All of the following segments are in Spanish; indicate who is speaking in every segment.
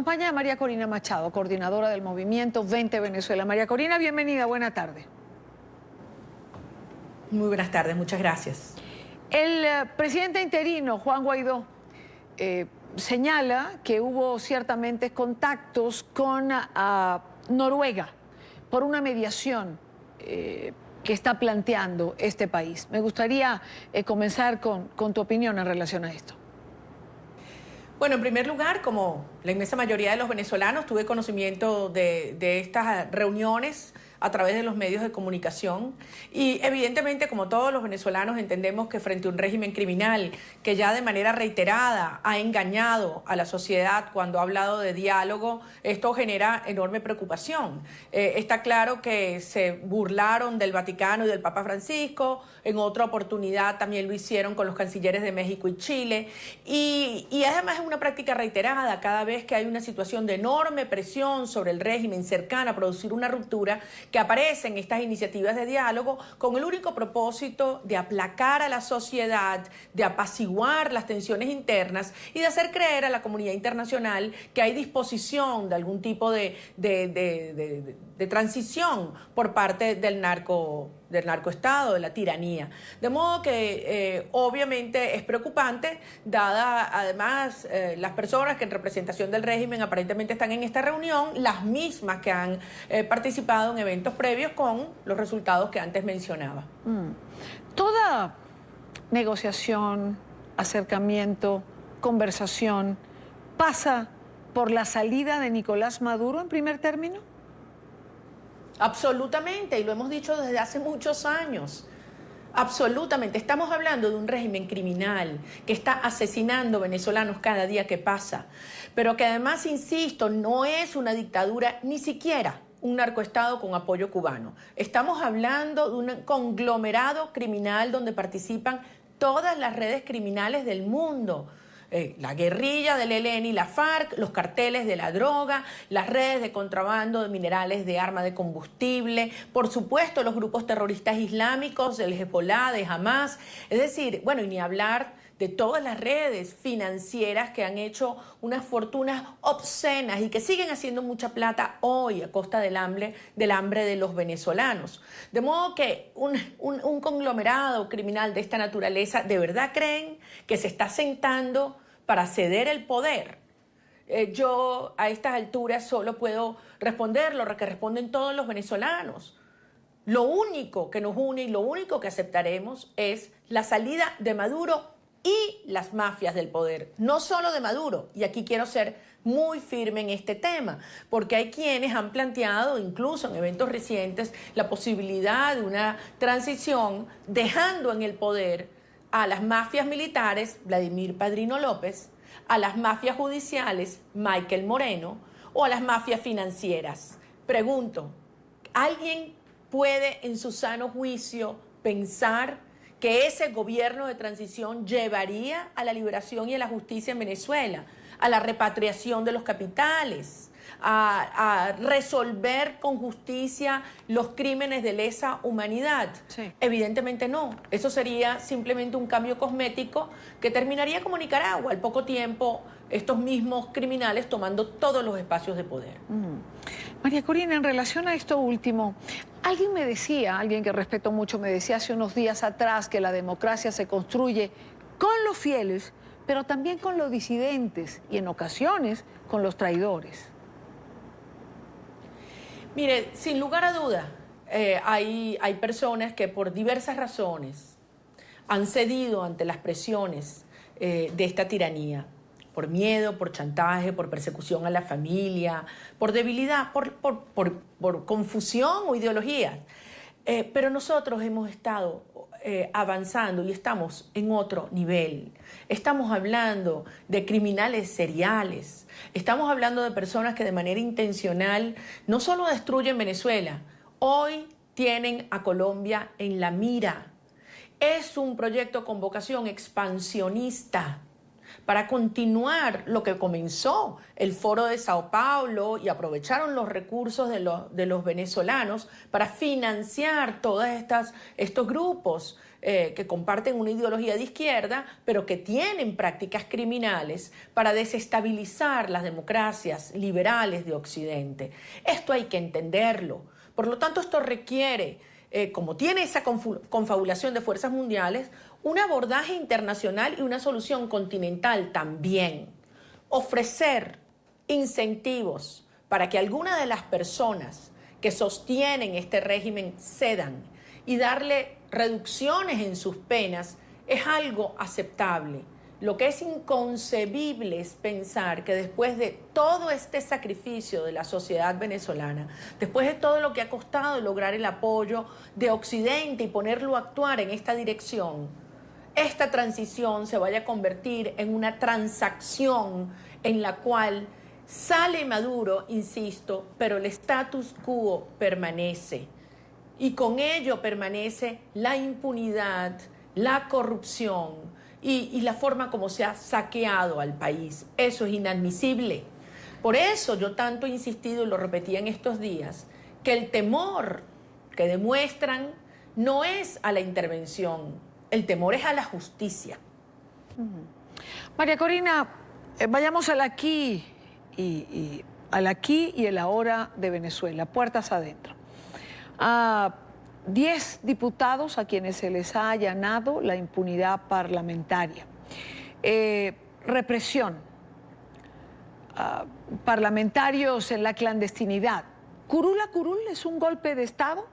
Speaker 1: acompaña María Corina Machado, coordinadora del movimiento 20 Venezuela. María Corina, bienvenida, buena tarde.
Speaker 2: Muy buenas tardes, muchas gracias.
Speaker 1: El presidente interino, Juan Guaidó, señala que hubo ciertamente contactos con Noruega por una mediación que está planteando este país. Me gustaría comenzar con tu opinión en relación a esto.
Speaker 2: Bueno, en primer lugar, como la inmensa mayoría de los venezolanos, tuve conocimiento de estas reuniones a través de los medios de comunicación y evidentemente, como todos los venezolanos, entendemos que frente a un régimen criminal que ya de manera reiterada ha engañado a la sociedad cuando ha hablado de diálogo, esto genera enorme preocupación. Está claro que se burlaron del Vaticano y del Papa Francisco, en otra oportunidad también lo hicieron con los cancilleres de México y Chile, y además es una práctica reiterada cada vez que hay una situación de enorme presión sobre el régimen cercana a producir una ruptura, que aparecen estas iniciativas de diálogo con el único propósito de aplacar a la sociedad, de apaciguar las tensiones internas y de hacer creer a la comunidad internacional que hay disposición de algún tipo de transición por parte del narcoestado, de la tiranía. De modo que obviamente es preocupante, dada además las personas que en representación del régimen aparentemente están en esta reunión, las mismas que han participado en eventos previos con los resultados que antes mencionaba.
Speaker 1: Toda negociación, acercamiento, conversación, pasa por la salida de Nicolás Maduro en primer término.
Speaker 2: Absolutamente, y lo hemos dicho desde hace muchos años. Absolutamente, estamos hablando de un régimen criminal que está asesinando venezolanos cada día que pasa, pero que además, insisto, no es una dictadura, ni siquiera un narcoestado con apoyo cubano. Estamos hablando de un conglomerado criminal donde participan todas las redes criminales del mundo. La guerrilla del ELN y la FARC, los carteles de la droga, las redes de contrabando de minerales, de arma de combustible, por supuesto los grupos terroristas islámicos, el Hezbollah, de Hamas, es decir, bueno, y ni hablar de todas las redes financieras que han hecho unas fortunas obscenas y que siguen haciendo mucha plata hoy a costa del hambre de los venezolanos. De modo que un conglomerado criminal de esta naturaleza, ¿de verdad creen que se está sentando para ceder el poder? Yo a estas alturas solo puedo responder lo que responden todos los venezolanos. Lo único que nos une y lo único que aceptaremos es la salida de Maduro y las mafias del poder, no solo de Maduro, y aquí quiero ser muy firme en este tema, porque hay quienes han planteado, incluso en eventos recientes, la posibilidad de una transición dejando en el poder a las mafias militares, Vladimir Padrino López, a las mafias judiciales, Michael Moreno, o a las mafias financieras. Pregunto, ¿alguien puede en su sano juicio pensar que ese gobierno de transición llevaría a la liberación y a la justicia en Venezuela, a la repatriación de los capitales, a resolver con justicia los crímenes de lesa humanidad?
Speaker 1: Sí.
Speaker 2: Evidentemente no. Eso sería simplemente un cambio cosmético que terminaría como Nicaragua. Al poco tiempo, estos mismos criminales tomando todos los espacios de poder.
Speaker 1: María Corina, en relación a esto último, alguien me decía, alguien que respeto mucho, me decía hace unos días atrás que la democracia se construye con los fieles, pero también con los disidentes y en ocasiones con los traidores.
Speaker 2: Mire, sin lugar a duda, hay personas que por diversas razones han cedido ante las presiones de esta tiranía, por miedo, por chantaje, por persecución a la familia, por debilidad, por confusión o ideología. Pero nosotros hemos estado avanzando y estamos en otro nivel. Estamos hablando de criminales seriales, estamos hablando de personas que de manera intencional no solo destruyen Venezuela, hoy tienen a Colombia en la mira. Es un proyecto con vocación expansionista para continuar lo que comenzó el Foro de Sao Paulo, y aprovecharon los recursos de los venezolanos para financiar todos estos grupos que comparten una ideología de izquierda, pero que tienen prácticas criminales para desestabilizar las democracias liberales de Occidente. Esto hay que entenderlo. Por lo tanto, esto requiere, como tiene esa confabulación de fuerzas mundiales, un abordaje internacional y una solución continental también. Ofrecer incentivos para que algunas de las personas que sostienen este régimen cedan y darle reducciones en sus penas es algo aceptable. Lo que es inconcebible es pensar que después de todo este sacrificio de la sociedad venezolana, después de todo lo que ha costado lograr el apoyo de Occidente y ponerlo a actuar en esta dirección, esta transición se vaya a convertir en una transacción en la cual sale Maduro, insisto, pero el status quo permanece. Y con ello permanece la impunidad, la corrupción y la forma como se ha saqueado al país. Eso es inadmisible. Por eso yo tanto he insistido y lo repetía en estos días, que el temor que demuestran no es a la intervención, el temor es a la justicia.
Speaker 1: María Corina, vayamos al aquí al aquí y el ahora de Venezuela, puertas adentro. 10 diputados a quienes se les ha allanado la impunidad parlamentaria. Represión. Parlamentarios en la clandestinidad. ¿Curul a curul es un golpe de Estado?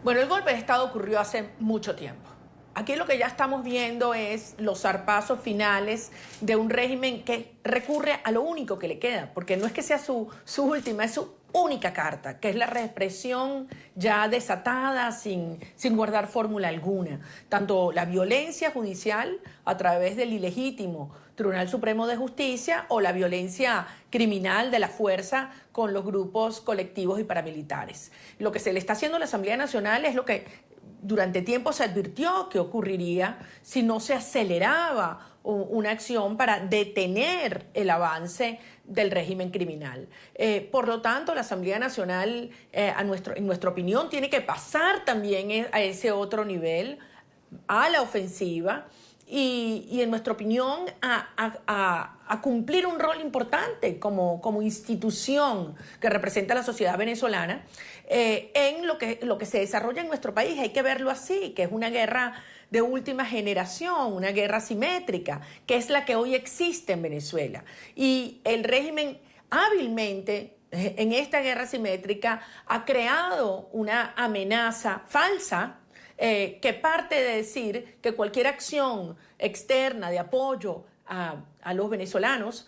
Speaker 2: Bueno, el golpe de Estado ocurrió hace mucho tiempo. Aquí lo que ya estamos viendo es los zarpazos finales de un régimen que recurre a lo único que le queda, porque no es que sea su última, es su única carta, que es la represión ya desatada sin guardar fórmula alguna. Tanto la violencia judicial a través del ilegítimo Tribunal Supremo de Justicia o la violencia criminal de la fuerza con los grupos colectivos y paramilitares. Lo que se le está haciendo a la Asamblea Nacional es lo que durante tiempo se advirtió que ocurriría si no se aceleraba una acción para detener el avance del régimen criminal. Por lo tanto, la Asamblea Nacional, en nuestra opinión, tiene que pasar también a ese otro nivel, a la ofensiva, y en nuestra opinión a cumplir un rol importante como institución que representa a la sociedad venezolana en lo que se desarrolla en nuestro país. Hay que verlo así, que es una guerra de última generación, una guerra asimétrica, que es la que hoy existe en Venezuela. Y el régimen hábilmente en esta guerra asimétrica ha creado una amenaza falsa que parte de decir que cualquier acción externa de apoyo a los venezolanos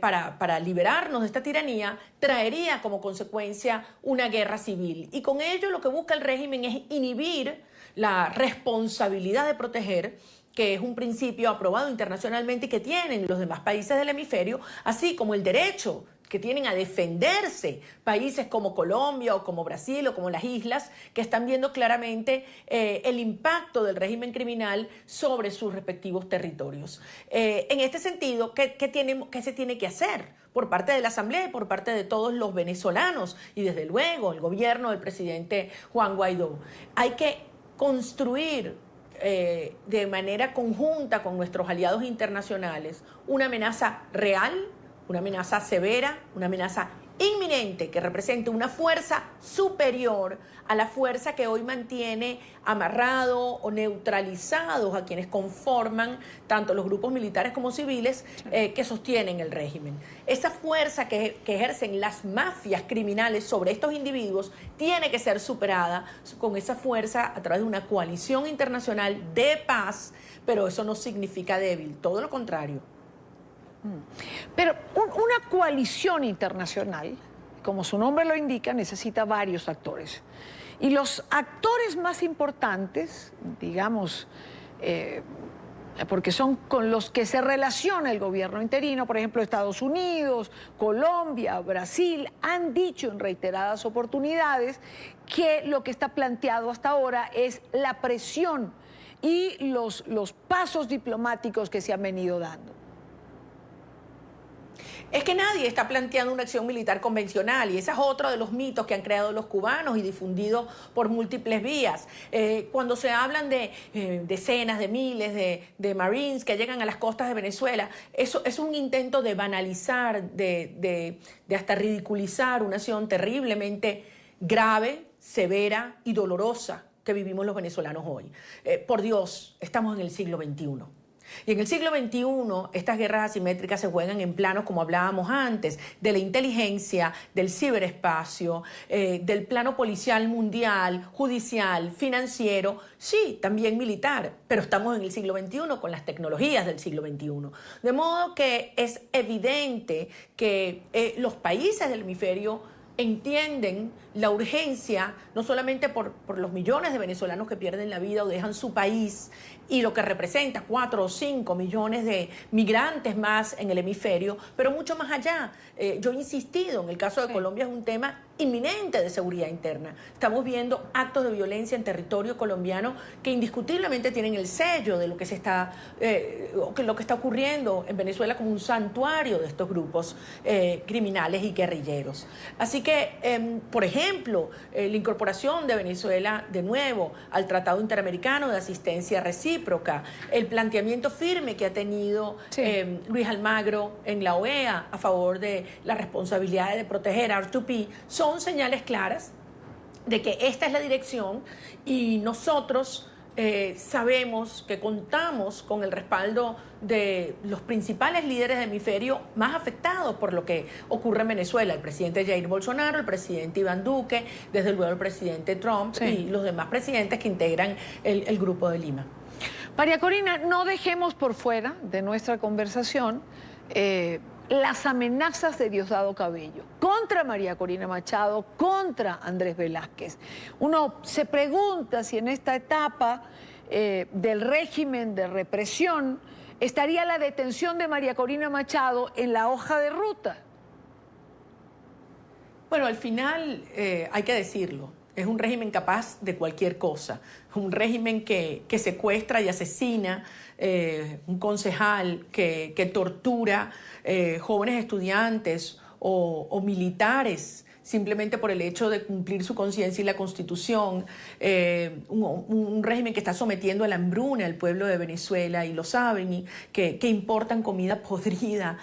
Speaker 2: para liberarnos de esta tiranía traería como consecuencia una guerra civil. Y con ello lo que busca el régimen es inhibir la responsabilidad de proteger, que es un principio aprobado internacionalmente y que tienen los demás países del hemisferio, así como el derecho que tienen a defenderse países como Colombia o como Brasil o como las islas, que están viendo claramente el impacto del régimen criminal sobre sus respectivos territorios. En este sentido, ¿qué se tiene que hacer por parte de la Asamblea y por parte de todos los venezolanos y desde luego el gobierno del presidente Juan Guaidó? Hay que construir de manera conjunta con nuestros aliados internacionales una amenaza real, una amenaza severa, una amenaza inminente que represente una fuerza superior a la fuerza que hoy mantiene amarrado o neutralizados a quienes conforman tanto los grupos militares como civiles que sostienen el régimen. Esa fuerza que ejercen las mafias criminales sobre estos individuos tiene que ser superada con esa fuerza a través de una coalición internacional de paz, pero eso no significa débil, todo lo contrario.
Speaker 1: Pero una coalición internacional, como su nombre lo indica, necesita varios actores. Y los actores más importantes, digamos, porque son con los que se relaciona el gobierno interino, por ejemplo, Estados Unidos, Colombia, Brasil, han dicho en reiteradas oportunidades que lo que está planteado hasta ahora es la presión y los pasos diplomáticos que se han venido dando?
Speaker 2: Es que nadie está planteando una acción militar convencional y ese es otro de los mitos que han creado los cubanos y difundido por múltiples vías. Cuando se hablan de decenas de miles de Marines que llegan a las costas de Venezuela, eso es un intento de banalizar, de hasta ridiculizar una acción terriblemente grave, severa y dolorosa que vivimos los venezolanos hoy. Por Dios, estamos en el siglo XXI. Y en el siglo XXI estas guerras asimétricas se juegan en planos, como hablábamos antes, de la inteligencia, del ciberespacio, del plano policial mundial, judicial, financiero, sí, también militar, pero estamos en el siglo XXI con las tecnologías del siglo XXI. De modo que es evidente que los países del hemisferio entienden la urgencia, no solamente por los millones de venezolanos que pierden la vida o dejan su país y lo que representa 4 o 5 millones de migrantes más en el hemisferio, pero mucho más allá. Yo he insistido, en el caso de Colombia es un tema inminente de seguridad interna. Estamos viendo actos de violencia en territorio colombiano que indiscutiblemente tienen el sello de lo que lo que está ocurriendo en Venezuela como un santuario de estos grupos criminales y guerrilleros. Así que, por ejemplo, la incorporación de Venezuela de nuevo al Tratado Interamericano de Asistencia Recíproca, el planteamiento firme que ha tenido Luis Almagro en la OEA a favor de la responsabilidad de proteger a R2P, son señales claras de que esta es la dirección y nosotros sabemos que contamos con el respaldo de los principales líderes del hemisferio más afectados por lo que ocurre en Venezuela, el presidente Jair Bolsonaro, el presidente Iván Duque, desde luego el presidente Trump y los demás presidentes que integran el Grupo de Lima.
Speaker 1: María Corina, no dejemos por fuera de nuestra conversación las amenazas de Diosdado Cabello contra María Corina Machado, contra Andrés Velázquez. Uno se pregunta si en esta etapa del régimen de represión estaría la detención de María Corina Machado en la hoja de ruta.
Speaker 2: Bueno, al final hay que decirlo. Es un régimen capaz de cualquier cosa, un régimen que secuestra y asesina, un concejal que tortura jóvenes estudiantes o militares simplemente por el hecho de cumplir su conciencia y la Constitución, un régimen que está sometiendo a la hambruna al pueblo de Venezuela, y lo saben, y que importan comida podrida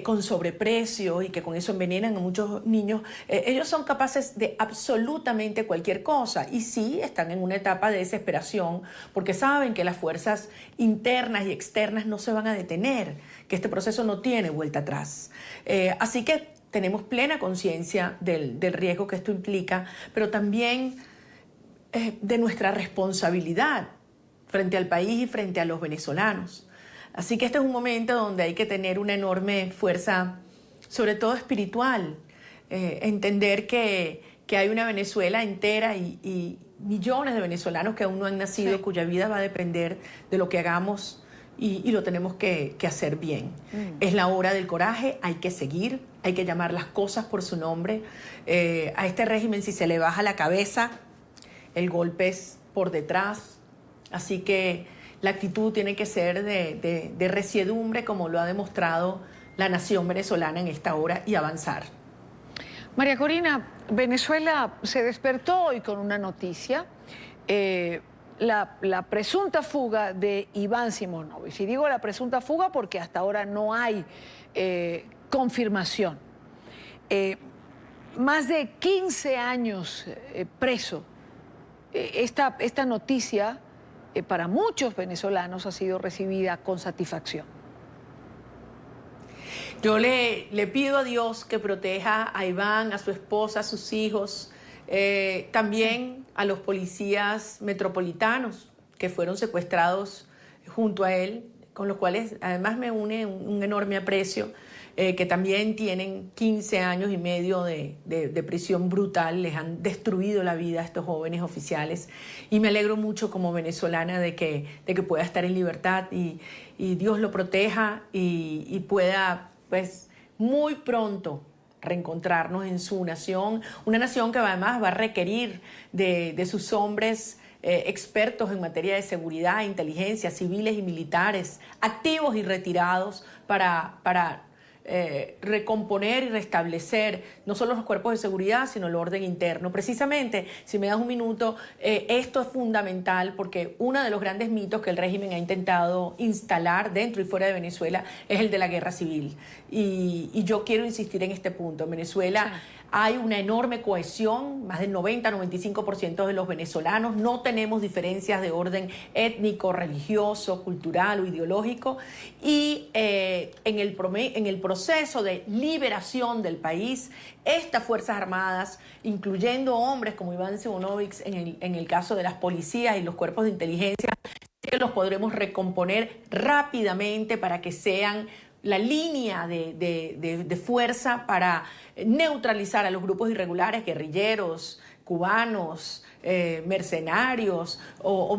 Speaker 2: con sobreprecio y que con eso envenenan a muchos niños. Ellos son capaces de absolutamente cualquier cosa y sí están en una etapa de desesperación porque saben que las fuerzas internas y externas no se van a detener, que este proceso no tiene vuelta atrás. Así que tenemos plena conciencia del riesgo que esto implica, pero también de nuestra responsabilidad frente al país y frente a los venezolanos. Así que este es un momento donde hay que tener una enorme fuerza, sobre todo espiritual, entender que hay una Venezuela entera y millones de venezolanos que aún no han nacido, cuya vida va a depender de lo que hagamos y lo tenemos que hacer bien. Es la hora del coraje, hay que seguir, hay que llamar las cosas por su nombre. A este régimen, si se le baja la cabeza, el golpe es por detrás. Así que la actitud tiene que ser de resiedumbre, como lo ha demostrado la nación venezolana en esta hora, y avanzar.
Speaker 1: María Corina, Venezuela se despertó hoy con una noticia. La presunta fuga de Iván Simonovic. Y digo la presunta fuga porque hasta ahora no hay confirmación. Más de 15 años preso. Esta noticia para muchos venezolanos ha sido recibida con satisfacción.
Speaker 2: Yo le pido a Dios que proteja a Iván, a su esposa, a sus hijos, también a los policías metropolitanos que fueron secuestrados junto a él, con los cuales además me une un enorme aprecio, que también tienen 15 años y medio de prisión brutal, les han destruido la vida a estos jóvenes oficiales, y me alegro mucho como venezolana de que pueda estar en libertad y Dios lo proteja y pueda, pues, muy pronto reencontrarnos en su nación, una nación que además va a requerir de sus hombres expertos en materia de seguridad, inteligencia, civiles y militares, activos y retirados para recomponer y restablecer no solo los cuerpos de seguridad, sino el orden interno. Precisamente, si me das un minuto, esto es fundamental porque uno de los grandes mitos que el régimen ha intentado instalar dentro y fuera de Venezuela es el de la guerra civil. Y yo quiero insistir en este punto. En Venezuela hay una enorme cohesión, más del 90-95% de los venezolanos no tenemos diferencias de orden étnico, religioso, cultural o ideológico, y en el proceso de liberación del país, estas Fuerzas Armadas, incluyendo hombres como Iván Simonovic en el caso de las policías y los cuerpos de inteligencia, que los podremos recomponer rápidamente para que sean la línea de fuerza para neutralizar a los grupos irregulares, guerrilleros, cubanos, mercenarios o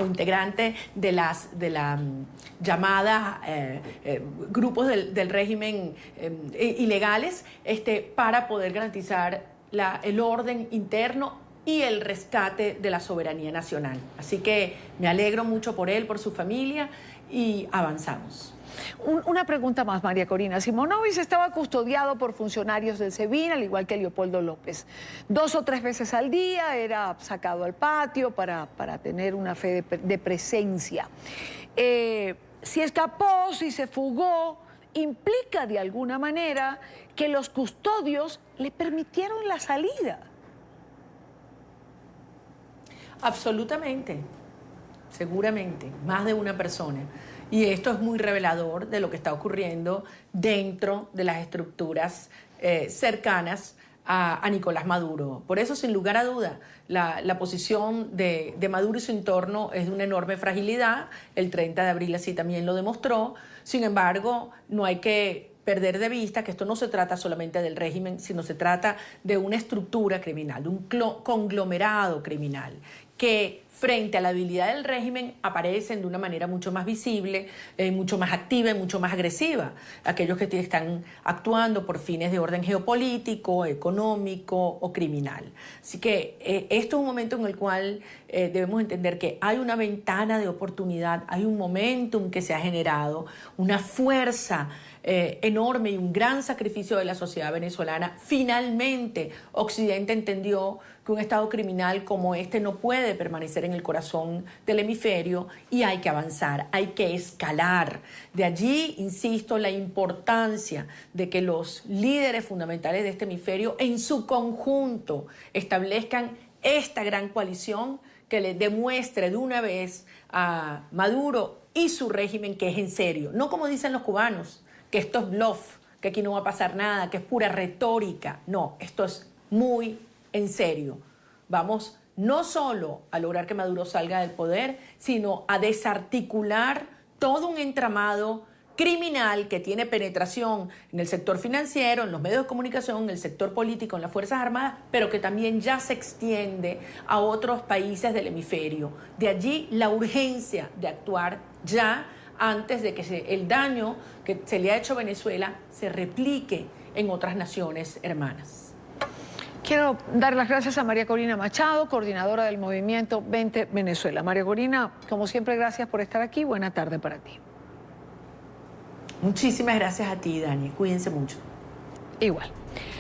Speaker 2: integrantes de la llamada grupos del régimen ilegales, para poder garantizar el orden interno y el rescate de la soberanía nacional. Así que me alegro mucho por él, por su familia, y avanzamos.
Speaker 1: Una pregunta más, María Corina. Simonovic estaba custodiado por funcionarios del SEBIN, al igual que Leopoldo López. 2 o 3 veces al día era sacado al patio para tener una fe de presencia. Si escapó, si se fugó, implica de alguna manera que los custodios le permitieron la salida.
Speaker 2: Absolutamente, seguramente, más de una persona. Y esto es muy revelador de lo que está ocurriendo dentro de las estructuras cercanas a Nicolás Maduro. Por eso, sin lugar a duda, la posición de Maduro y su entorno es de una enorme fragilidad. El 30 de abril así también lo demostró. Sin embargo, no hay que perder de vista que esto no se trata solamente del régimen, sino se trata de una estructura criminal, de un conglomerado criminal que frente a la debilidad del régimen aparecen de una manera mucho más visible, mucho más activa y mucho más agresiva. Aquellos que están actuando por fines de orden geopolítico, económico o criminal. Así que esto es un momento en el cual debemos entender que hay una ventana de oportunidad, hay un momentum que se ha generado, una fuerza enorme y un gran sacrificio de la sociedad venezolana. Finalmente, Occidente entendió que un Estado criminal como este no puede permanecer en el corazón del hemisferio y hay que avanzar, hay que escalar. De allí, insisto, la importancia de que los líderes fundamentales de este hemisferio en su conjunto establezcan esta gran coalición que le demuestre de una vez a Maduro y su régimen que es en serio, no como dicen los cubanos, que esto es bluff, que aquí no va a pasar nada, que es pura retórica. No, esto es muy en serio. Vamos no solo a lograr que Maduro salga del poder, sino a desarticular todo un entramado criminal que tiene penetración en el sector financiero, en los medios de comunicación, en el sector político, en las Fuerzas Armadas, pero que también ya se extiende a otros países del hemisferio. De allí la urgencia de actuar ya, antes de que el daño que se le ha hecho a Venezuela se replique en otras naciones hermanas.
Speaker 1: Quiero dar las gracias a María Corina Machado, coordinadora del movimiento 20 Venezuela. María Corina, como siempre, gracias por estar aquí. Buena tarde para ti.
Speaker 2: Muchísimas gracias a ti, Dani. Cuídense mucho.
Speaker 1: Igual.